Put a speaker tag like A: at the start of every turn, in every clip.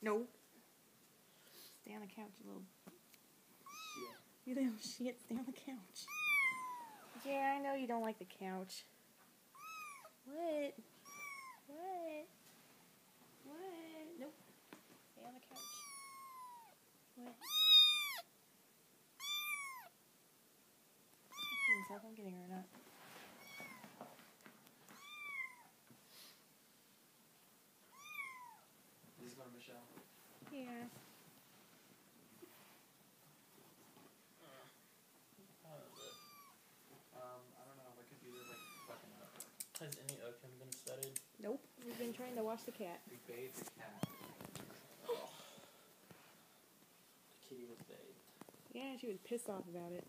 A: No. Stay on the couch, you little...
B: Shit.
A: You little shit, stay on the couch. Yeah, I know you don't like the couch. What? What? What? Nope. Stay on the couch. What? If I'm getting her or not.
B: This is going to Michelle.
A: Yeah.
B: I don't know. My computer's like fucking up. Has any oakum been studied?
A: Nope. We've been trying to wash the cat.
B: We bathed the cat. Oh. The kitty was bathed.
A: Yeah, she was pissed off about it.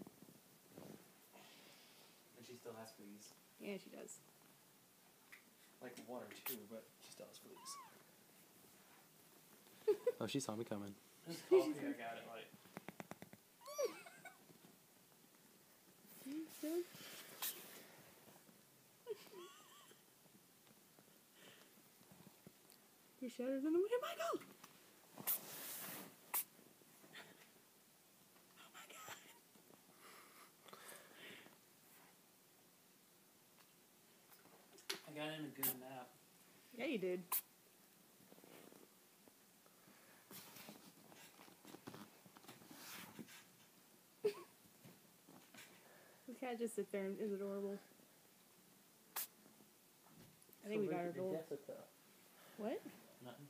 B: And she still has fleas.
A: Yeah, she does.
B: Like one or two, but she still has fleas. Oh, she saw me coming. Just coffee, I got it, like.
A: Your shutter's in the way, Michael! Oh my god.
B: I got in a good nap.
A: Yeah, you did. The cat just sits there and is adorable. I think we got her goal.
B: Jessica.
A: What?
B: Nothing.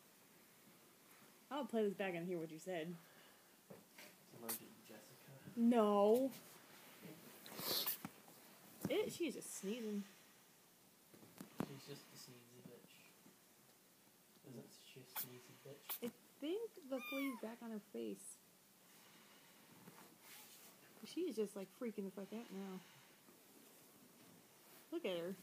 A: I'll play this back and hear what you said.
B: Allergic to Jessica.
A: No. She's just sneezing.
B: She's just a sneezy bitch. Isn't she a sneezy bitch?
A: I think the flea's back on her face. She's just like freaking the fuck out now. Look at her.